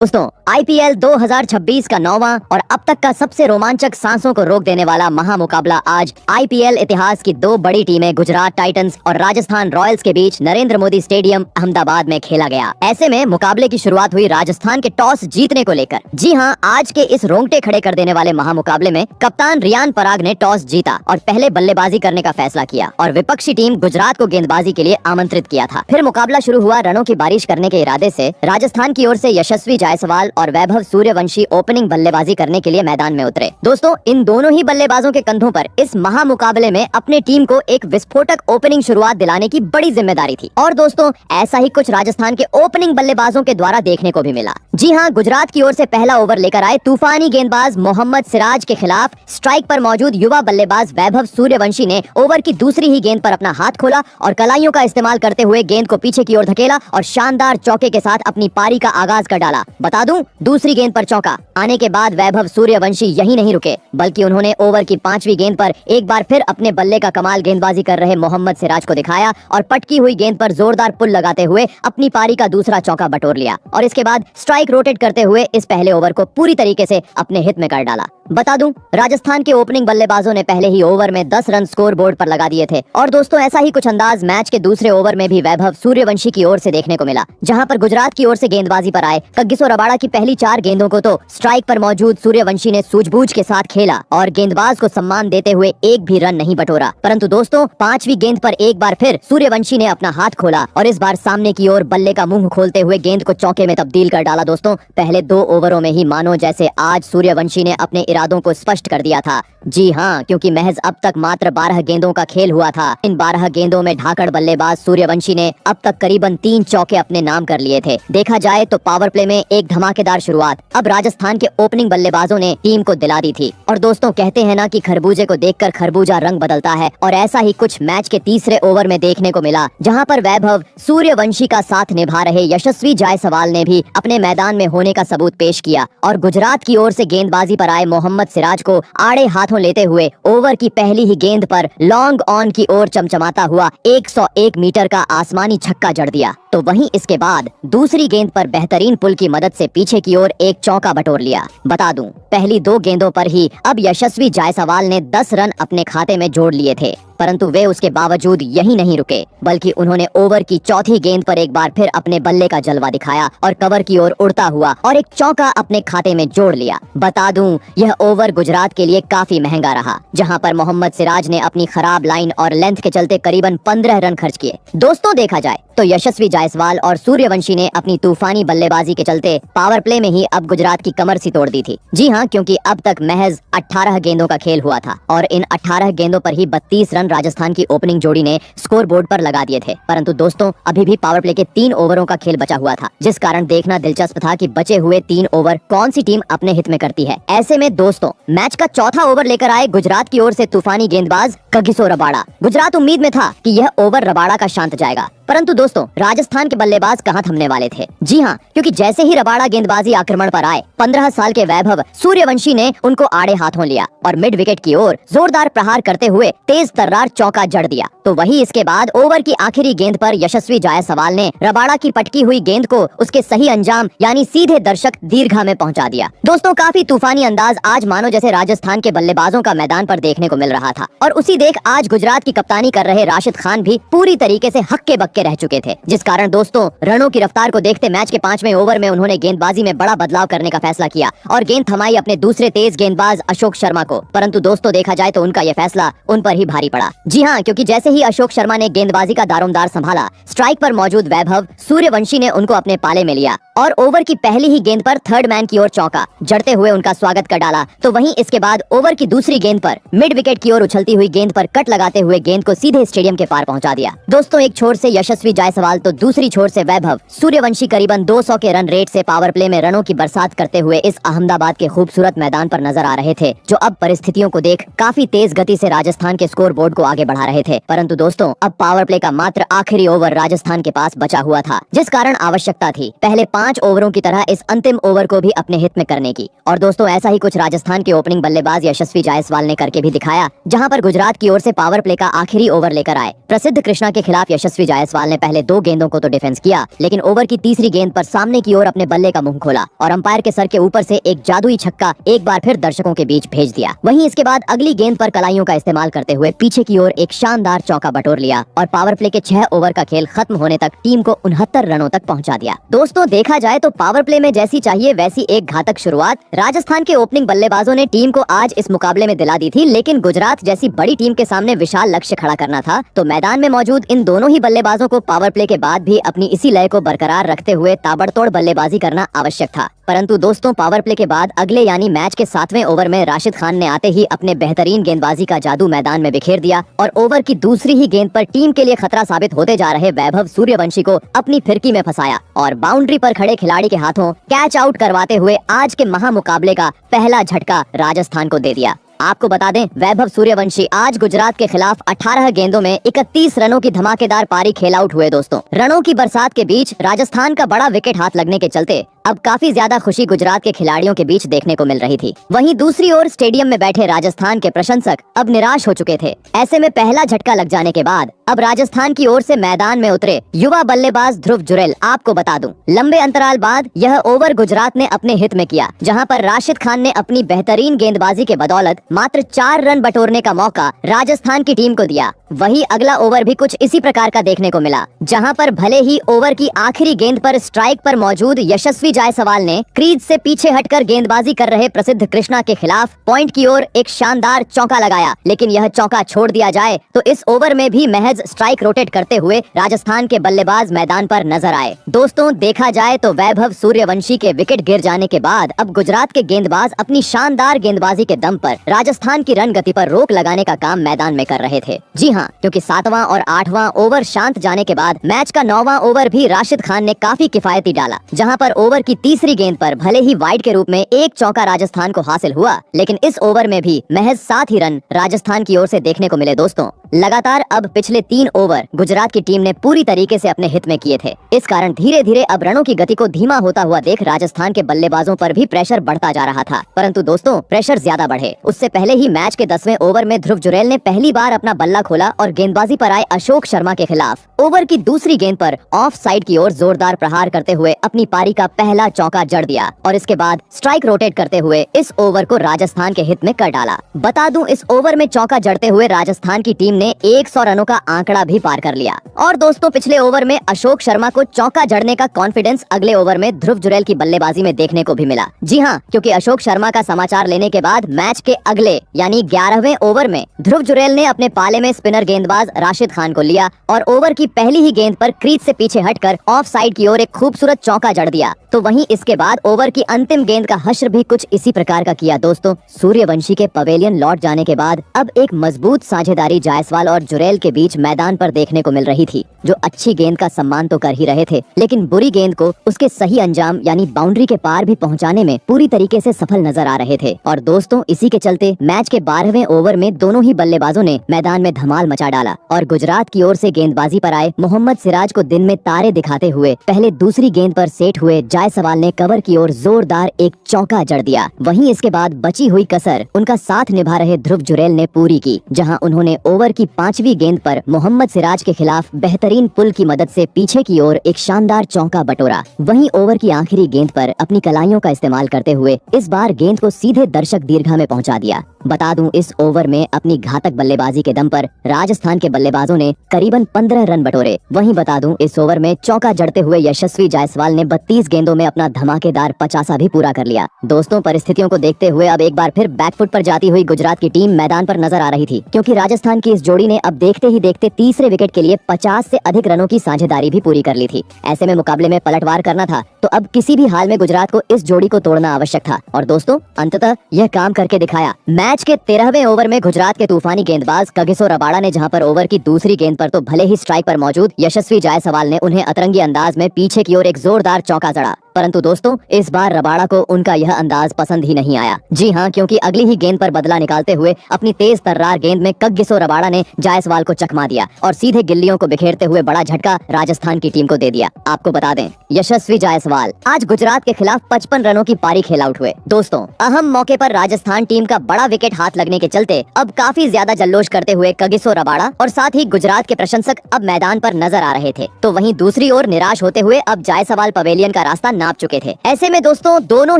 दोस्तों आईपीएल 2026 का 9वां और अब तक का सबसे रोमांचक सांसों को रोक देने वाला महामुकाबला आज आईपीएल इतिहास की दो बड़ी टीमें गुजरात टाइटंस और राजस्थान रॉयल्स के बीच नरेंद्र मोदी स्टेडियम अहमदाबाद में खेला गया। ऐसे में मुकाबले की शुरुआत हुई राजस्थान के टॉस जीतने को लेकर। जी हां, आज के इस रोंगटे खड़े कर देने वाले महामुकाबले में कप्तान रियान पराग ने टॉस जीता और पहले बल्लेबाजी करने का फैसला किया और विपक्षी टीम गुजरात को गेंदबाजी के लिए आमंत्रित किया था। फिर मुकाबला शुरू हुआ। रनों की बारिश करने के इरादे से राजस्थान की ओर से यशस्वी जायसवाल और वैभव सूर्यवंशी ओपनिंग बल्लेबाजी करने के लिए मैदान में उतरे। दोस्तों, इन दोनों ही बल्लेबाजों के कंधों पर इस महामुकाबले में अपने टीम को एक विस्फोटक ओपनिंग शुरुआत दिलाने की बड़ी जिम्मेदारी थी। और दोस्तों, ऐसा ही कुछ राजस्थान के ओपनिंग बल्लेबाजों के द्वारा देखने को भी मिला। जी हां, गुजरात की ओर से पहला ओवर लेकर आए तूफानी गेंदबाज मोहम्मद सिराज के खिलाफ स्ट्राइक पर मौजूद युवा बल्लेबाज वैभव सूर्यवंशी ने ओवर की दूसरी ही गेंद पर अपना हाथ खोला और कलाइयों का इस्तेमाल करते हुए गेंद को पीछे की ओर धकेला और शानदार चौके के साथ अपनी पारी का आगाज कर डाला। बता दूं, दूसरी गेंद पर चौका आने के बाद वैभव सूर्यवंशी यही नहीं रुके, बल्कि उन्होंने ओवर की 5वीं गेंद पर एक बार फिर अपने बल्ले का कमाल गेंदबाजी कर रहे मोहम्मद सिराज को दिखाया और पटकी हुई गेंद पर जोरदार पुल लगाते हुए अपनी पारी का दूसरा चौका बटोर लिया और इसके बाद स्ट्राइक रोटेट करते हुए इस पहले ओवर को पूरी तरीके से अपने हित में कर डाला। बता दूं, राजस्थान के ओपनिंग बल्लेबाजों ने पहले ही ओवर में 10 रन स्कोर बोर्ड पर लगा दिए थे। और दोस्तों, ऐसा ही कुछ अंदाज मैच के दूसरे ओवर में भी वैभव सूर्यवंशी की ओर से देखने को मिला, जहां पर गुजरात की ओर से गेंदबाजी पर आए कगिसो रबाड़ा की पहली 4 गेंदों को तो स्ट्राइक पर मौजूद सूर्यवंशी ने सूझबूझ के साथ खेला और गेंदबाज को सम्मान देते हुए एक भी रन नहीं बटोरा। परंतु दोस्तों, 5वीं गेंद पर एक बार फिर सूर्यवंशी ने अपना हाथ खोला और इस बार सामने की ओर बल्ले का मुंह खोलते हुए गेंद को चौके में तब्दील कर डाला। दोस्तों, पहले 2 ओवरों में ही मानो जैसे आज सूर्यवंशी ने अपने इरादों को स्पष्ट कर दिया था। जी हां, क्योंकि महज अब तक मात्र 12 गेंदों का खेल हुआ था। इन 12 गेंदों में ढाकड़ बल्लेबाज सूर्यवंशी ने अब तक करीबन 3 चौके अपने नाम कर लिए थे। देखा जाए तो पावर प्ले में एक धमाकेदार शुरुआत अब राजस्थान के ओपनिंग बल्लेबाजों ने टीम को दिला दी थी। और दोस्तों, कहते हैं ना कि खरबूजे को देखकर खरबूजा रंग बदलता है, और ऐसा ही कुछ मैच के तीसरे ओवर में देखने को मिला, जहां पर वैभव सूर्यवंशी का साथ निभा रहे यशस्वी जायसवाल ने भी अपने मैदान में होने का सबूत पेश किया और गुजरात की ओर से गेंदबाजी पर आए मोहम्मद सिराज को आड़े हाथों लेते हुए ओवर की पहली ही गेंद पर लॉन्ग ऑन की ओर चमचमाता हुआ 101 मीटर का आसमानी छक्का जड़ दिया। तो वहीं इसके बाद दूसरी गेंद पर बेहतरीन पुल की मदद से पीछे की ओर एक चौका बटोर लिया। बता दूं, पहली 2 गेंदों पर ही अब यशस्वी जायसवाल ने 10 रन अपने खाते में जोड़ लिए थे, परंतु वे उसके बावजूद यही नहीं रुके, बल्कि उन्होंने ओवर की 4थी गेंद पर एक बार फिर अपने बल्ले का जलवा दिखाया और कवर की ओर उड़ता हुआ और एक चौका अपने खाते में जोड़ लिया। बता दूं, यह ओवर गुजरात के लिए काफी महंगा रहा, जहां पर मोहम्मद सिराज ने अपनी खराब लाइन और लेंथ के चलते करीबन 15 रन खर्च किए। दोस्तों, देखा जाए तो यशस्वी जायसवाल और सूर्यवंशी ने अपनी तूफानी बल्लेबाजी के चलते पावर प्ले में ही अब गुजरात की कमर सी तोड़ दी थी। जी हां, क्योंकि अब तक महज 18 गेंदों का खेल हुआ था और इन 18 गेंदों पर ही 32 रन राजस्थान की ओपनिंग जोड़ी ने स्कोर बोर्ड पर लगा दिए थे। परंतु दोस्तों, अभी भी पावर प्ले के 3 ओवरों का खेल बचा हुआ था, जिस कारण देखना दिलचस्प था कि बचे हुए 3 ओवर कौन सी टीम अपने हित में करती है। ऐसे में दोस्तों, मैच का चौथा ओवर लेकर आए गुजरात की ओर से तूफानी गेंदबाज कगिसो रबाड़ा। गुजरात उम्मीद में था कि यह ओवर रबाड़ा का शांत जाएगा, परंतु दोस्तों, राजस्थान के बल्लेबाज कहां थमने वाले थे। जी हां, क्योंकि जैसे ही रबाड़ा गेंदबाजी आक्रमण पर आए, 15 साल के वैभव सूर्यवंशी ने उनको आड़े हाथों लिया और मिड विकेट की ओर जोरदार प्रहार करते हुए तेज तर्रार चौका जड़ दिया। तो वही इसके बाद ओवर की आखिरी गेंद पर यशस्वी जायसवाल ने रबाड़ा की पटकी हुई गेंद को उसके सही अंजाम यानी सीधे दर्शक दीर्घा में पहुंचा दिया। दोस्तों, काफी तूफानी अंदाज आज मानो जैसे राजस्थान के बल्लेबाजों का मैदान पर देखने को मिल रहा था और उसी देख आज गुजरात की कप्तानी कर रहे राशिद खान भी पूरी तरीके से हक्के बक्के रह चुके थे, जिस कारण दोस्तों, रनों की रफ्तार को देखते मैच के 5वें ओवर में उन्होंने गेंदबाजी में बड़ा बदलाव करने का फैसला किया और गेंद थमाई अपने दूसरे तेज गेंदबाज अशोक शर्मा को। परंतु दोस्तों, देखा जाए तो उनका यह फैसला उन पर ही भारी पड़ा। जी हां, क्योंकि जैसे ही अशोक शर्मा ने गेंदबाजी का दारोमदार संभाला, स्ट्राइक पर मौजूद वैभव सूर्यवंशी ने उनको अपने पाले में लिया और ओवर की पहली ही गेंद पर थर्ड मैन की ओर चौका जड़ते हुए उनका स्वागत कर डाला। तो वहीं इसके बाद ओवर की दूसरी गेंद पर मिड विकेट की ओर उछलती हुई गेंद पर कट लगाते हुए गेंद को सीधे स्टेडियम के पार पहुंचा दिया। दोस्तों, एक छोर से यशस्वी जायसवाल तो दूसरी छोर से वैभव सूर्यवंशी करीबन 200 के रन रेट से पावर प्ले में रनों की बरसात करते हुए इस अहमदाबाद के खूबसूरत मैदान पर नजर आ रहे थे, जो अब परिस्थितियों को देख काफी तेज गति से राजस्थान के स्कोर बोर्ड को आगे बढ़ा रहे थे। परंतु दोस्तों, अब पावर प्ले का मात्र आखिरी ओवर राजस्थान के पास बचा हुआ था, जिस कारण आवश्यकता थी पहले 5 ओवरों की तरह इस अंतिम ओवर को भी अपने हित में करने की। और दोस्तों, ऐसा ही कुछ राजस्थान के ओपनिंग बल्लेबाज यशस्वी जायसवाल ने करके भी दिखाया, जहां पर गुजरात की ओर से पावर प्ले का आखिरी ओवर लेकर आए प्रसिद्ध कृष्णा के खिलाफ यशस्वी जायसवाल जायसवाल ने पहले 2 गेंदों को तो डिफेंस किया, लेकिन ओवर की तीसरी गेंद पर सामने की ओर अपने बल्ले का मुंह खोला और अंपायर के सर के ऊपर से एक जादुई छक्का एक बार फिर दर्शकों के बीच भेज दिया। वहीं इसके बाद अगली गेंद पर कलाइयों का इस्तेमाल करते हुए पीछे की ओर एक शानदार चौका बटोर लिया और पावर प्ले के 6 ओवर का खेल खत्म होने तक टीम को 69 रनों तक पहुंचा दिया। दोस्तों, देखा जाए तो पावर प्ले में जैसी चाहिए वैसी एक घातक शुरुआत राजस्थान के ओपनिंग बल्लेबाजों ने टीम को आज इस मुकाबले में दिला दी थी, लेकिन गुजरात जैसी बड़ी टीम के सामने विशाल लक्ष्य खड़ा करना था, तो मैदान में मौजूद इन दोनों ही बल्लेबाजों को पावर प्ले के बाद भी अपनी इसी लय को बरकरार रखते हुए ताबड़तोड़ बल्लेबाजी करना आवश्यक था। परंतु दोस्तों, पावर प्ले के बाद अगले यानी मैच के 7वें ओवर में राशिद खान ने आते ही अपने बेहतरीन गेंदबाजी का जादू मैदान में बिखेर दिया और ओवर की दूसरी ही गेंद पर टीम के लिए खतरा साबित होते जा रहे वैभव सूर्यवंशी को अपनी फिरकी में फंसाया और बाउंड्री पर खड़े खिलाड़ी के हाथों कैच आउट करवाते हुए आज के महामुकाबले का पहला झटका राजस्थान को दे दिया। आपको बता दें, वैभव सूर्यवंशी आज गुजरात के खिलाफ 18 गेंदों में 31 रनों की धमाकेदार पारी खेल आउट हुए। दोस्तों, रनों की बरसात के बीच राजस्थान का बड़ा विकेट हाथ लगने के चलते अब काफी ज्यादा खुशी गुजरात के खिलाड़ियों के बीच देखने को मिल रही थी। वहीं दूसरी ओर स्टेडियम में बैठे राजस्थान के प्रशंसक अब निराश हो चुके थे। ऐसे में पहला झटका लग जाने के बाद अब राजस्थान की ओर से मैदान में उतरे युवा बल्लेबाज ध्रुव जुरैल। आपको बता दूं, लंबे अंतराल बाद यह ओवर गुजरात ने अपने हित में किया, जहां पर राशिद खान ने अपनी बेहतरीन गेंदबाजी के बदौलत मात्र 4 रन बटोरने का मौका राजस्थान की टीम को दिया। वही अगला ओवर भी कुछ इसी प्रकार का देखने को मिला, जहां पर भले ही ओवर की आखिरी गेंद पर स्ट्राइक पर मौजूद यशस्वी जायसवाल ने क्रीज से पीछे हटकर गेंदबाजी कर रहे प्रसिद्ध कृष्णा के खिलाफ पॉइंट की ओर एक शानदार चौका लगाया, लेकिन यह चौका छोड़ दिया जाए तो इस ओवर में भी महज स्ट्राइक रोटेट करते हुए राजस्थान के बल्लेबाज मैदान पर नजर आए। दोस्तों, देखा जाए तो वैभव सूर्यवंशी के विकेट गिर जाने के बाद अब गुजरात के गेंदबाज अपनी शानदार गेंदबाजी के दम पर राजस्थान की रन गति पर रोक लगाने का काम मैदान में कर रहे थे। जी हाँ, क्योंकि 7वां और 8वां ओवर शांत जाने के बाद मैच का 9वां ओवर भी राशिद खान ने काफी किफायती डाला, जहां पर ओवर की तीसरी गेंद पर भले ही वाइड के रूप में एक चौका राजस्थान को हासिल हुआ, लेकिन इस ओवर में भी महज 7 ही रन राजस्थान की ओर से देखने को मिले। दोस्तों, लगातार अब पिछले 3 ओवर गुजरात की टीम ने पूरी तरीके से अपने हित में किए थे। इस कारण धीरे धीरे अब रनों की गति को धीमा होता हुआ देख राजस्थान के बल्लेबाजों पर भी प्रेशर बढ़ता जा रहा था। परंतु दोस्तों, प्रेशर ज्यादा बढ़े उससे पहले ही मैच के 10वें ओवर में ध्रुव जुरैल ने पहली बार अपना बल्ला खोला और गेंदबाजी पर आए अशोक शर्मा के खिलाफ ओवर की दूसरी गेंद पर ऑफ साइड की ओर जोरदार प्रहार करते हुए अपनी पारी का पहला चौका जड़ दिया और इसके बाद स्ट्राइक रोटेट करते हुए इस ओवर को राजस्थान के हित में कर डाला। बता दूं, इस ओवर में चौका जड़ते हुए राजस्थान की टीम ने 100 रनों का आंकड़ा भी पार कर लिया। और दोस्तों, पिछले ओवर में अशोक शर्मा को चौका जड़ने का कॉन्फिडेंस अगले ओवर में ध्रुव जुरैल की बल्लेबाजी में देखने को भी मिला। जी हाँ, क्योंकि अशोक शर्मा का समाचार लेने के बाद मैच के अगले यानी 11वें ओवर में ध्रुव जुरैल ने अपने पाले में स्पिनर गेंदबाज राशिद खान को लिया और ओवर की पहली ही गेंद पर क्रीज से पीछे हटकर ऑफ साइड की ओर एक खूबसूरत चौका जड़ दिया। तो वहीं इसके बाद ओवर की अंतिम गेंद का हश्र भी कुछ इसी प्रकार का किया। दोस्तों, सूर्यवंशी के पवेलियन लौट जाने के बाद अब एक मजबूत साझेदारी जायसवाल और जुरैल के बीच मैदान पर देखने को मिल रही थी, जो अच्छी गेंद का सम्मान तो कर ही रहे थे, लेकिन बुरी गेंद को उसके सही अंजाम यानी बाउंड्री के पार भी पहुंचाने में पूरी तरीके से सफल नजर आ रहे थे। और दोस्तों, इसी के चलते मैच के 12वें ओवर में दोनों ही बल्लेबाजों ने मैदान में धमाल मचा डाला और गुजरात की ओर से गेंदबाजी पर आए मोहम्मद सिराज को दिन में तारे दिखाते हुए पहले दूसरी गेंद पर सेट हुए जायसवाल ने कवर की ओर जोरदार एक चौका जड़ दिया। वहीं इसके बाद बची हुई कसर उनका साथ निभा रहे ध्रुव जुरैल ने पूरी की, जहां उन्होंने ओवर की 5वीं गेंद पर मोहम्मद सिराज के खिलाफ बेहतरीन पुल की मदद से पीछे की ओर एक शानदार चौका बटोरा। वहीं ओवर की आखिरी गेंद पर अपनी कलाइयों का इस्तेमाल करते हुए इस बार गेंद को सीधे दर्शक दीर्घा में पहुंचा दिया। बता दूं, इस ओवर में अपनी घातक बल्लेबाजी के दम पर राजस्थान के बल्लेबाजों ने करीबन 15 रन बटोरे। वहीं बता दूं, इस ओवर में चौका जड़ते हुए यशस्वी जायसवाल ने 32 गेंदों में अपना धमाकेदार 50 भी पूरा कर लिया। दोस्तों, परिस्थितियों को देखते हुए अब एक बार फिर बैकफुट पर जाती हुई गुजरात की टीम मैदान पर नजर आ रही थी, क्योंकि राजस्थान की इस जोड़ी ने अब देखते ही देखते तीसरे विकेट के लिए 50 से अधिक रनों की साझेदारी भी पूरी कर ली थी। ऐसे में मुकाबले में पलटवार करना था, तो अब किसी भी हाल में गुजरात को इस जोड़ी को तोड़ना आवश्यक था। और दोस्तों, अंततः यह काम करके दिखाया। मैच के 13वें ओवर में गुजरात के तूफानी गेंदबाज कगिसो रबाड़ा ने जहां पर ओवर की दूसरी गेंद पर तो भले ही स्ट्राइक पर मौजूद यशस्वी जायसवाल ने उन्हें अतरंगी अंदाज में पीछे की ओर एक जोरदार चौका जड़ा, परंतु दोस्तों इस बार रबाड़ा को उनका यह अंदाज पसंद ही नहीं आया। जी हाँ, क्योंकि अगली ही गेंद पर बदला निकालते हुए अपनी तेज तर्रार गेंद में कग्गिसो रबाड़ा ने जायसवाल को चकमा दिया और सीधे गिल्लियों को बिखेरते हुए बड़ा झटका राजस्थान की टीम को दे दिया। आपको बता दें, यशस्वी जायसवाल आज गुजरात के खिलाफ 55 रनों की पारी खेल आउट हुए। दोस्तों अहम मौके पर राजस्थान टीम का बड़ा विकेट हाथ लगने के चलते अब काफी ज्यादा जल्लोष करते हुए कगिसो रबाड़ा और साथ ही गुजरात के प्रशंसक अब मैदान पर नजर आ रहे थे, तो वहीं दूसरी ओर निराश होते हुए अब जायसवाल पवेलियन का रास्ता नाप चुके थे। ऐसे में दोस्तों दोनों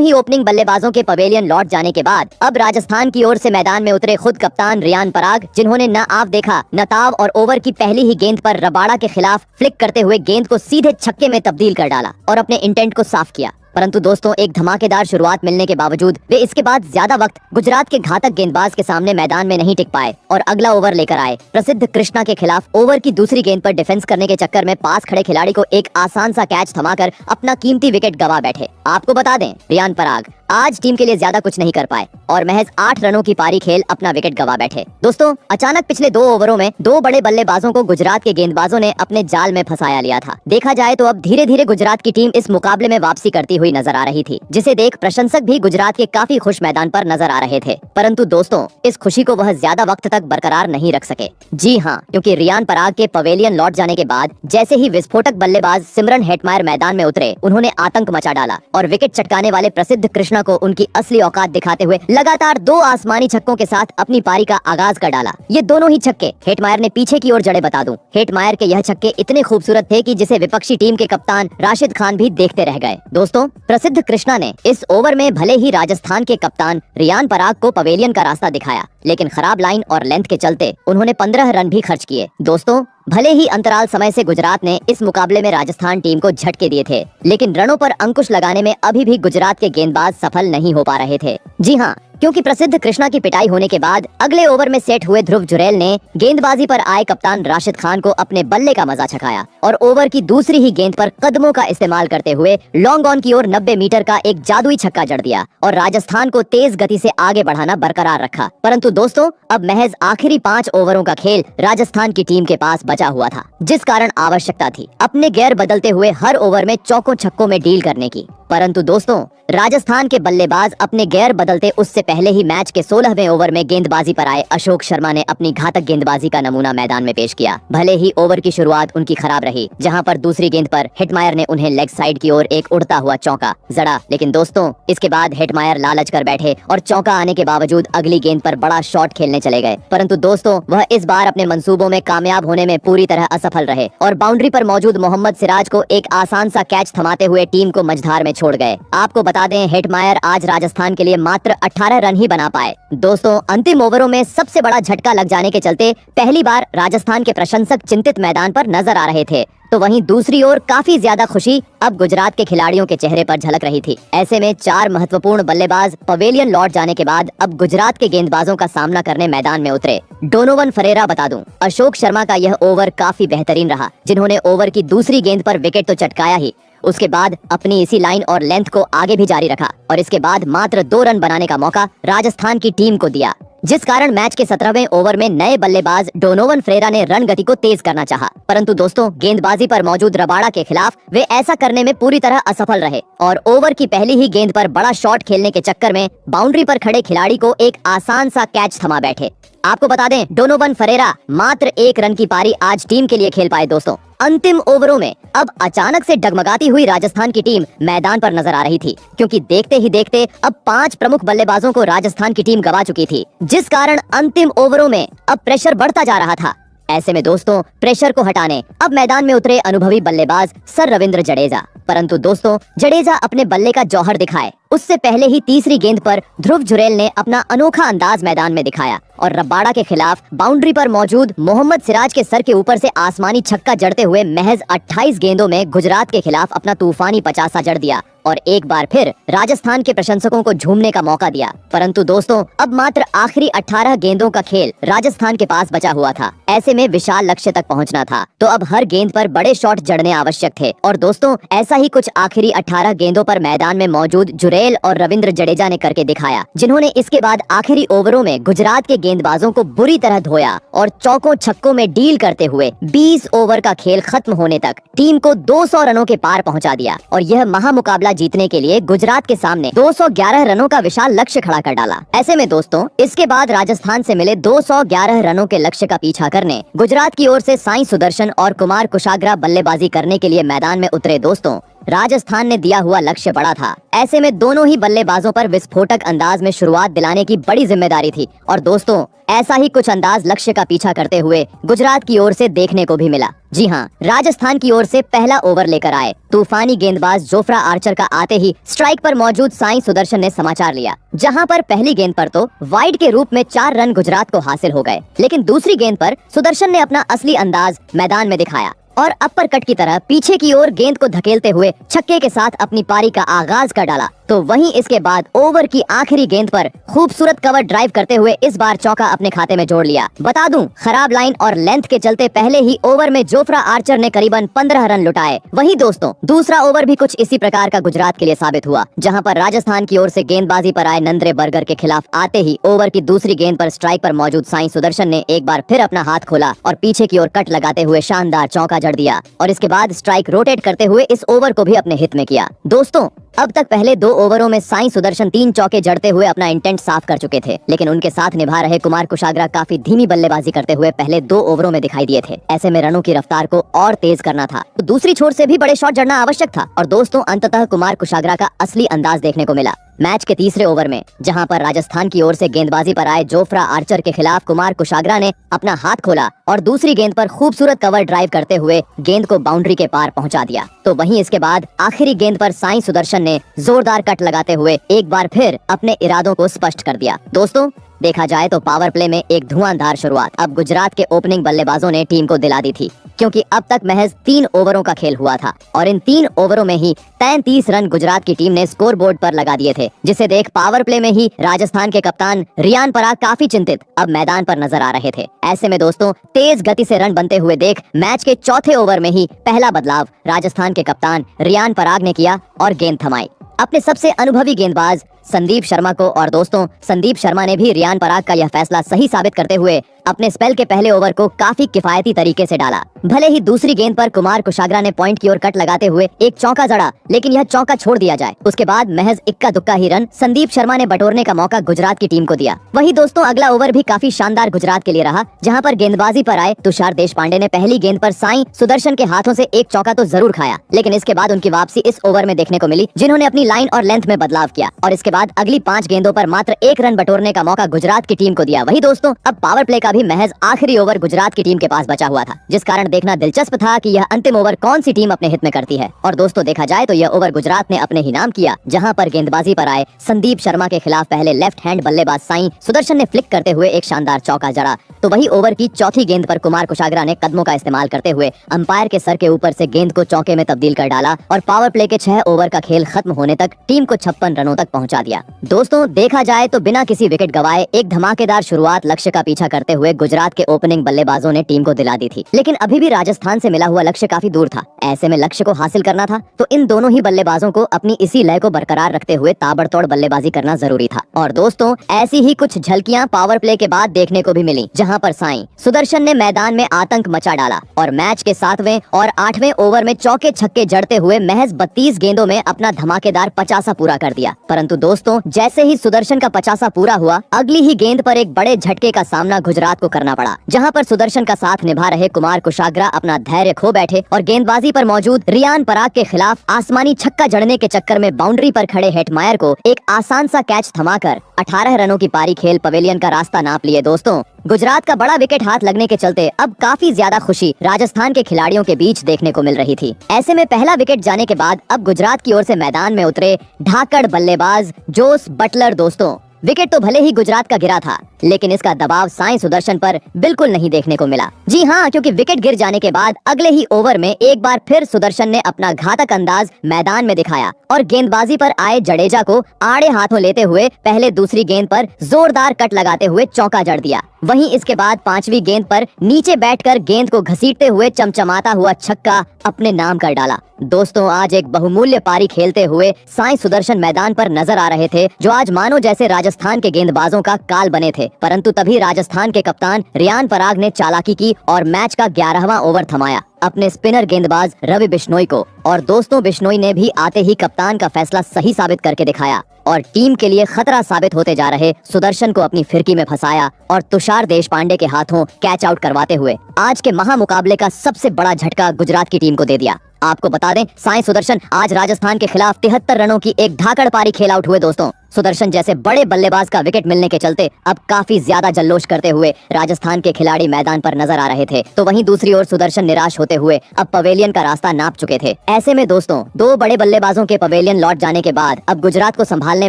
ही ओपनिंग बल्लेबाजों के पवेलियन लौट जाने के बाद अब राजस्थान की ओर से मैदान में उतरे खुद कप्तान रियान पराग, जिन्होंने न आव देखा न ताव और ओवर की पहली ही गेंद पर रबाड़ा के खिलाफ फ्लिक करते हुए गेंद को सीधे छक्के में तब्दील कर डाला और अपने इंटेंट को साफ किया। परंतु दोस्तों एक धमाकेदार शुरुआत मिलने के बावजूद वे इसके बाद ज्यादा वक्त गुजरात के घातक गेंदबाज के सामने मैदान में नहीं टिक पाए और अगला ओवर लेकर आए। प्रसिद्ध कृष्णा के खिलाफ ओवर की दूसरी गेंद पर डिफेंस करने के चक्कर में पास खड़े खिलाड़ी को एक आसान सा कैच थमाकर अपना कीमती विकेट गवा बैठे। आपको बता दें, रियान पराग आज टीम के लिए ज्यादा कुछ नहीं कर पाए और महज 8 रनों की पारी खेल अपना विकेट गवा बैठे। दोस्तों अचानक पिछले 2 ओवरों में 2 बड़े बल्लेबाजों को गुजरात के गेंदबाजों ने अपने जाल में फंसाया लिया था। देखा जाए तो अब धीरे धीरे गुजरात की टीम इस मुकाबले में वापसी करती हुई नजर आ रही थी, जिसे देख प्रशंसक भी गुजरात के काफी खुश मैदान पर नजर आ रहे थे। परंतु दोस्तों इस खुशी को वह ज्यादा वक्त तक बरकरार नहीं रख सके। जी हाँ, क्योंकि रियान पराग के पवेलियन लौट जाने के बाद जैसे ही विस्फोटक बल्लेबाज सिमरन हेटमायर मैदान में उतरे, उन्होंने आतंक मचा डाला और विकेट चटकाने वाले प्रसिद्ध कृष्णा को उनकी असली औकात दिखाते हुए लगातार 2 आसमानी छक्कों के साथ अपनी पारी का आगाज कर डाला। ये दोनों ही छक्के हेटमायर ने पीछे की ओर जड़े। बता दूं, हेटमायर के यह छक्के इतने खूबसूरत थे कि जिसे विपक्षी टीम के कप्तान राशिद खान भी देखते रह गए। दोस्तों प्रसिद्ध कृष्णा ने इस ओवर में भले ही राजस्थान के कप्तान रियान पराग को पवेलियन का रास्ता दिखाया, लेकिन खराब लाइन और लेंथ के चलते उन्होंने 15 रन भी खर्च किए। दोस्तों भले ही अंतराल समय से गुजरात ने इस मुकाबले में राजस्थान टीम को झटके दिए थे, लेकिन रनों पर अंकुश लगाने में अभी भी गुजरात के गेंदबाज सफल नहीं हो पा रहे थे। जी हाँ, क्योंकि प्रसिद्ध कृष्णा की पिटाई होने के बाद अगले ओवर में सेट हुए ध्रुव जुरैल ने गेंदबाजी पर आए कप्तान राशिद खान को अपने बल्ले का मजा चखाया और ओवर की दूसरी ही गेंद पर कदमों का इस्तेमाल करते हुए लॉन्ग ऑन की ओर 90 मीटर का एक जादुई छक्का जड़ दिया और राजस्थान को तेज गति से आगे बढ़ाना बरकरार रखा। परंतु दोस्तों अब महज आखिरी 5 ओवरों का खेल राजस्थान की टीम के पास बचा हुआ था, जिस कारण आवश्यकता थी अपने गियर बदलते हुए हर ओवर में चौकों छक्कों में डील करने की। परंतु दोस्तों राजस्थान के बल्लेबाज अपने गियर बदलते उससे पहले ही मैच के 16वें ओवर में गेंदबाजी पर आए अशोक शर्मा ने अपनी घातक गेंदबाजी का नमूना मैदान में पेश किया। भले ही ओवर की शुरुआत उनकी खराब रही, जहां पर दूसरी गेंद पर हेटमायर ने उन्हें लेग साइड की ओर एक उड़ता हुआ चौका जड़ा, लेकिन दोस्तों इसके बाद हेटमायर लालच कर बैठे और चौका आने के बावजूद अगली गेंद पर बड़ा शॉट खेलने चले गए। परंतु दोस्तों वह इस बार अपने मंसूबों में कामयाब होने में पूरी तरह असफल रहे और बाउंड्री पर मौजूद मोहम्मद सिराज को एक आसान सा कैच थमाते हुए टीम को मझधार में छोड़ गए। आपको बता दें, हेटमायर आज राजस्थान के लिए मात्र 18 रन ही बना पाए। दोस्तों अंतिम ओवरों में सबसे बड़ा झटका लग जाने के चलते पहली बार राजस्थान के प्रशंसक चिंतित मैदान पर नजर आ रहे थे, तो वहीं दूसरी ओर काफी ज्यादा खुशी अब गुजरात के खिलाड़ियों के चेहरे पर झलक रही थी। ऐसे में 4 महत्वपूर्ण बल्लेबाज पवेलियन लौट जाने के बाद अब गुजरात के गेंदबाजों का सामना करने मैदान में उतरे। डोनोवन फरेरा बता दूं, अशोक शर्मा का यह ओवर काफी बेहतरीन रहा, जिन्होंने ओवर की दूसरी गेंद पर विकेट तो चटकाया ही, उसके बाद अपनी इसी लाइन और लेंथ को आगे भी जारी रखा और इसके बाद मात्र 2 रन बनाने का मौका राजस्थान की टीम को दिया, जिस कारण मैच के 17वें ओवर में नए बल्लेबाज डोनोवन फरेरा ने रन गति को तेज करना चाहा। परंतु दोस्तों गेंदबाजी पर मौजूद रबाड़ा के खिलाफ वे ऐसा करने में पूरी तरह असफल रहे और ओवर की पहली ही गेंद पर बड़ा शॉट खेलने के चक्कर में बाउंड्री पर खड़े खिलाड़ी को एक आसान सा कैच थमा बैठे। आपको बता दें, डोनोवन फरेरा मात्र 1 रन की पारी आज टीम के लिए खेल पाए। दोस्तों अंतिम ओवरों में अब अचानक से डगमगाती हुई राजस्थान की टीम मैदान पर नजर आ रही थी, क्योंकि देखते ही देखते अब 5 प्रमुख बल्लेबाजों को राजस्थान की टीम गवा चुकी थी, जिस कारण अंतिम ओवरों में अब प्रेशर बढ़ता जा रहा था। ऐसे में दोस्तों प्रेशर को हटाने अब मैदान में उतरे अनुभवी बल्लेबाज सर रविंद्र जडेजा। परंतु दोस्तों जडेजा अपने बल्ले का जौहर दिखाए उससे पहले ही तीसरी गेंद पर ध्रुव जुरैल ने अपना अनोखा अंदाज मैदान में दिखाया और रबाड़ा के खिलाफ बाउंड्री पर मौजूद मोहम्मद सिराज के सर के ऊपर से आसमानी छक्का जड़ते हुए महज 28 गेंदों में गुजरात के खिलाफ अपना तूफानी 50 जड़ दिया और एक बार फिर राजस्थान के प्रशंसकों को झूमने का मौका दिया। परंतु दोस्तों अब मात्र आखिरी 18 गेंदों का खेल राजस्थान के पास बचा हुआ था। ऐसे में विशाल लक्ष्य तक पहुंचना था, तो अब हर गेंद पर बड़े शॉट जड़ने आवश्यक थे और दोस्तों ऐसा ही कुछ आखिरी 18 गेंदों पर मैदान में मौजूद जुरैल और रविंद्र जडेजा ने करके दिखाया, जिन्होंने इसके बाद आखिरी ओवरों में गुजरात के गेंदबाजों को बुरी तरह धोया और चौकों छक्कों में डील करते हुए 20 ओवर का खेल खत्म होने तक टीम को 200 रनों के पार पहुंचा दिया और यह महामुकाबला जीतने के लिए गुजरात के सामने 211 रनों का विशाल लक्ष्य खड़ा कर डाला। ऐसे में दोस्तों इसके बाद राजस्थान से मिले 211 रनों के लक्ष्य का पीछा करने गुजरात की ओर से साई सुदर्शन और कुमार कुशाग्रा बल्लेबाजी करने के लिए मैदान में उतरे। दोस्तों राजस्थान ने दिया हुआ लक्ष्य बड़ा था। ऐसे में दोनों ही बल्लेबाजों पर विस्फोटक अंदाज में शुरुआत दिलाने की बड़ी जिम्मेदारी थी और दोस्तों ऐसा ही कुछ अंदाज लक्ष्य का पीछा करते हुए गुजरात की ओर से देखने को भी मिला। जी हाँ, राजस्थान की ओर से पहला ओवर लेकर आए तूफानी गेंदबाज जोफ्रा आर्चर का आते ही स्ट्राइक पर मौजूद साई सुदर्शन ने समाचार लिया, जहां पर पहली गेंद पर तो वाइड के रूप में 4 रन गुजरात को हासिल हो गए, लेकिन दूसरी गेंद पर सुदर्शन ने अपना असली अंदाज मैदान में दिखाया और अपर कट की तरह पीछे की ओर गेंद को धकेलते हुए छक्के के साथ अपनी पारी का आगाज कर डाला। तो वहीं इसके बाद ओवर की आखिरी गेंद पर खूबसूरत कवर ड्राइव करते हुए इस बार चौका अपने खाते में जोड़ लिया। बता दूं, खराब लाइन और लेंथ के चलते पहले ही ओवर में जोफ्रा आर्चर ने करीबन 15 रन लुटाए। वहीं दोस्तों दूसरा ओवर भी कुछ इसी प्रकार का गुजरात के लिए साबित हुआ, जहां पर राजस्थान की ओर से गेंदबाजी पर आए नंद्रे बर्गर के खिलाफ आते ही ओवर की दूसरी गेंद पर स्ट्राइक पर मौजूद साई सुदर्शन ने एक बार फिर अपना हाथ खोला और पीछे की ओर कट लगाते हुए शानदार चौका जड़ दिया और इसके बाद स्ट्राइक रोटेट करते हुए इस ओवर को भी अपने हित में किया। दोस्तों अब तक पहले 2 ओवरों में साई सुदर्शन 3 चौके जड़ते हुए अपना इंटेंट साफ कर चुके थे, लेकिन उनके साथ निभा रहे कुमार कुशाग्रा काफी धीमी बल्लेबाजी करते हुए पहले 2 ओवरों में दिखाई दिए थे। ऐसे में रनों की रफ्तार को और तेज करना था तो दूसरी छोर से भी बड़े शॉट जड़ना आवश्यक था और दोस्तों अंततः कुमार कुशाग्रा का असली अंदाज देखने को मिला। मैच के तीसरे ओवर में जहां पर राजस्थान की ओर से गेंदबाजी पर आए जोफ्रा आर्चर के खिलाफ कुमार कुशाग्रा ने अपना हाथ खोला और दूसरी गेंद पर खूबसूरत कवर ड्राइव करते हुए गेंद को बाउंड्री के पार पहुंचा दिया। तो वहीं इसके बाद आखिरी गेंद पर साई सुदर्शन ने जोरदार कट लगाते हुए एक बार फिर अपने इरादों को स्पष्ट कर दिया। दोस्तों देखा जाए तो पावर प्ले में एक धुआंधार शुरुआत अब गुजरात के ओपनिंग बल्लेबाजों ने टीम को दिला दी थी, क्योंकि अब तक महज 3 ओवरों का खेल हुआ था और इन 3 ओवरों में ही 33 रन गुजरात की टीम ने स्कोर बोर्ड पर लगा दिए थे, जिसे देख पावर प्ले में ही राजस्थान के कप्तान रियान पराग काफी चिंतित अब मैदान पर नजर आ रहे थे। ऐसे में दोस्तों तेज गति से रन बनते हुए देख मैच के चौथे ओवर में ही पहला बदलाव राजस्थान के कप्तान रियान पराग ने किया और गेंद थमाई अपने सबसे अनुभवी गेंदबाज संदीप शर्मा को। और दोस्तों संदीप शर्मा ने भी रियान पराग का यह फैसला सही साबित करते हुए अपने स्पेल के पहले ओवर को काफी किफायती तरीके से डाला। भले ही दूसरी गेंद पर कुमार कुशाग्रा ने पॉइंट की ओर कट लगाते हुए एक चौका जड़ा, लेकिन यह चौका छोड़ दिया जाए उसके बाद महज इक्का दुक्का ही रन संदीप शर्मा ने बटोरने का मौका गुजरात की टीम को दिया। वही दोस्तों अगला ओवर भी काफी शानदार गुजरात के लिए रहा, जहां पर गेंदबाजी पर आए तुषार देशपांडे ने पहली गेंद पर साई सुदर्शन के हाथों से एक चौका तो जरूर खाया, लेकिन इसके बाद उनकी वापसी इस ओवर में देखने को मिली, जिन्होंने अपनी लाइन और लेंथ में बदलाव किया और इसके बाद अगली 5 गेंदों पर मात्र 1 रन बटोरने का मौका गुजरात की टीम को दिया। वही दोस्तों अब पावर प्ले का भी महज आखिरी ओवर गुजरात की टीम के पास बचा हुआ था, जिस कारण देखना दिलचस्प था कि यह अंतिम ओवर कौन सी टीम अपने हित में करती है। और दोस्तों देखा जाए तो यह ओवर गुजरात ने अपने ही नाम किया, जहां पर गेंदबाजी पर आए संदीप शर्मा के खिलाफ पहले लेफ्ट हैंड बल्लेबाज साई सुदर्शन ने फ्लिक करते हुए एक शानदार चौका जड़ा। तो वही ओवर की चौथी गेंद पर कुमार कुशाग्रा ने कदमों का इस्तेमाल करते हुए अंपायर के सर के ऊपर से गेंद को चौके में तब्दील कर डाला और पावर प्ले के 6 ओवर का खेल खत्म होने तक टीम को 56 रनों तक पहुंचा दिया। दोस्तों देखा जाए तो बिना किसी विकेट गवाए एक धमाकेदार शुरुआत लक्ष्य का पीछा करते हुए गुजरात के ओपनिंग बल्लेबाजों ने टीम को दिला दी थी, लेकिन अभी भी राजस्थान से मिला हुआ लक्ष्य काफी दूर था। ऐसे में लक्ष्य को हासिल करना था तो इन दोनों ही बल्लेबाजों को अपनी इसी लय को बरकरार रखते हुए ताबड़तोड़ बल्लेबाजी करना जरूरी था। और दोस्तों ऐसी ही कुछ झलकियां पावर प्ले के बाद देखने को भी मिली, जहां पर साई सुदर्शन ने मैदान में आतंक मचा डाला और मैच के 7वें और 8वें ओवर में चौके छक्के जड़ते हुए महज 32 गेंदों में अपना धमाकेदार 50 पूरा कर दिया। परंतु दोस्तों जैसे ही सुदर्शन का 50 पूरा हुआ, अगली ही गेंद पर एक बड़े झटके का सामना गुजरात को करना पड़ा, जहां पर सुदर्शन का साथ निभा रहे कुमार कुशाग्रा अपना धैर्य खो बैठे और गेंदबाजी पर मौजूद रियान पराग के खिलाफ आसमानी छक्का जड़ने के चक्कर में बाउंड्री पर खड़े हेटमायर को एक आसान सा कैच थमाकर 18 रनों की पारी खेल पवेलियन का रास्ता नाप लिए। दोस्तों गुजरात का बड़ा विकेट हाथ लगने के चलते अब काफी ज्यादा खुशी राजस्थान के खिलाड़ियों के बीच देखने को मिल रही थी। ऐसे में पहला विकेट जाने के बाद अब गुजरात की ओर से मैदान में उतरे ढाकड़ बल्लेबाज जोस बटलर। दोस्तों विकेट तो भले ही गुजरात का गिरा था, लेकिन इसका दबाव साई सुदर्शन पर बिल्कुल नहीं देखने को मिला। जी हाँ, क्योंकि विकेट गिर जाने के बाद अगले ही ओवर में एक बार फिर सुदर्शन ने अपना घातक अंदाज मैदान में दिखाया और गेंदबाजी पर आए जडेजा को आड़े हाथों लेते हुए पहले दूसरी गेंद पर जोरदार कट लगाते हुए चौका जड़ दिया। वहीं इसके बाद 5वीं गेंद पर नीचे बैठकर गेंद को घसीटते हुए चमचमाता हुआ छक्का अपने नाम कर डाला। दोस्तों आज एक बहुमूल्य पारी खेलते हुए साई सुदर्शन मैदान पर नजर आ रहे थे, जो आज मानो जैसे राजस्थान के गेंदबाजों का काल बने थे, परंतु तभी राजस्थान के कप्तान रियान पराग ने चालाकी की और मैच का 11वां ओवर थमाया अपने स्पिनर गेंदबाज रवि बिश्नोई को। और दोस्तों, बिश्नोई ने भी आते ही कप्तान का फैसला सही साबित करके दिखाया और टीम के लिए खतरा साबित होते जा रहे सुदर्शन को अपनी फिरकी में फंसाया और तुषार देशपांडे के हाथों कैच आउट करवाते हुए आज के महामुकाबले का सबसे बड़ा झटका गुजरात की टीम को दे दिया। आपको बता दें, साई सुदर्शन आज राजस्थान के खिलाफ 73 रनों की एक धाकड़ पारी खेल आउट हुए। दोस्तों, सुदर्शन जैसे बड़े बल्लेबाज का विकेट मिलने के चलते अब काफी ज्यादा जल्लोष करते हुए राजस्थान के खिलाड़ी मैदान पर नजर आ रहे थे, तो वहीं दूसरी ओर सुदर्शन निराश होते हुए अब पवेलियन का रास्ता नाप चुके थे। ऐसे में दोस्तों, दो बड़े बल्लेबाजों के पवेलियन लौट जाने के बाद अब गुजरात को संभालने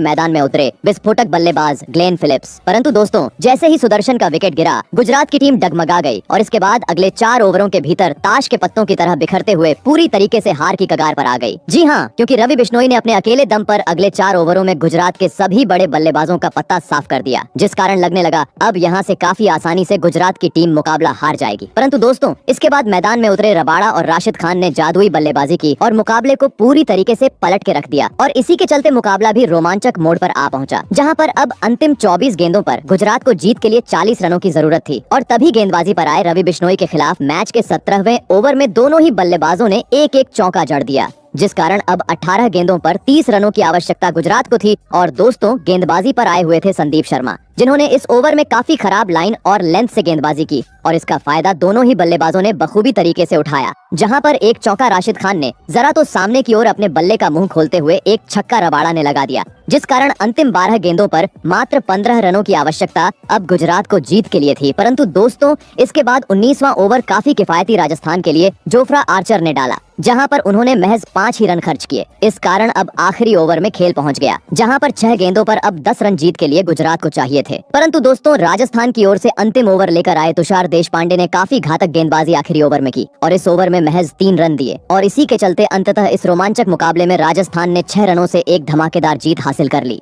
मैदान में उतरे विस्फोटक बल्लेबाज ग्लेन फिलिप्स। परंतु दोस्तों, जैसे ही सुदर्शन का विकेट गिरा, गुजरात की टीम डगमगा गई और इसके बाद अगले 4 ओवरों के भीतर ताश के पत्तों की तरह बिखरते हुए पूरी तरीके से हार की कगार पर आ गई। जी हाँ, क्योंकि रवि बिश्नोई ने अपने अकेले दम पर अगले 4 ओवरों में गुजरात के सभी बड़े बल्लेबाजों का पत्ता साफ कर दिया, जिस कारण लगने लगा अब यहाँ से काफी आसानी से गुजरात की टीम मुकाबला हार जाएगी। परंतु दोस्तों, इसके बाद मैदान में उतरे रबाड़ा और राशिद खान ने जादुई बल्लेबाजी की और मुकाबले को पूरी तरीके से पलट के रख दिया और इसी के चलते मुकाबला भी रोमांचक मोड़ पर आ पहुंचा, जहां पर अब अंतिम 24 गेंदों पर गुजरात को जीत के लिए 40 रनों की जरूरत थी और तभी गेंदबाजी पर आए रवि बिश्नोई के खिलाफ मैच के 17वें ओवर में दोनों ही बल्लेबाजों ने एक एक चौका जड़ दिया, जिस कारण अब 18 गेंदों पर 30 रनों की आवश्यकता गुजरात को थी। और दोस्तों, गेंदबाजी पर आए हुए थे संदीप शर्मा, जिन्होंने इस ओवर में काफी खराब लाइन और लेंथ से गेंदबाजी की और इसका फायदा दोनों ही बल्लेबाजों ने बखूबी तरीके से उठाया, जहां पर एक चौका राशिद खान ने जरा तो सामने की ओर अपने बल्ले का मुंह खोलते हुए एक छक्का रबाड़ा ने लगा दिया, जिस कारण अंतिम 12 गेंदों पर मात्र 15 रनों की आवश्यकता अब गुजरात को जीत के लिए थी। परंतु दोस्तों, इसके बाद 19वां ओवर काफी किफायती राजस्थान के लिए जोफ्रा आर्चर ने डाला, जहां पर उन्होंने महज 5 ही रन खर्च किए। इस कारण अब आखिरी ओवर में खेल पहुंच गया, जहां पर 6 गेंदों पर अब 10 रन जीत के लिए गुजरात को चाहिए थे। परंतु दोस्तों, राजस्थान की ओर से अंतिम ओवर लेकर आए तुषार देशपांडे ने काफी घातक गेंदबाजी आखिरी ओवर में की और इस ओवर में महज 3 रन दिए और इसी के चलते अंततः इस रोमांचक मुकाबले में राजस्थान ने 6 रनों से एक धमाकेदार जीत हासिल कर ली।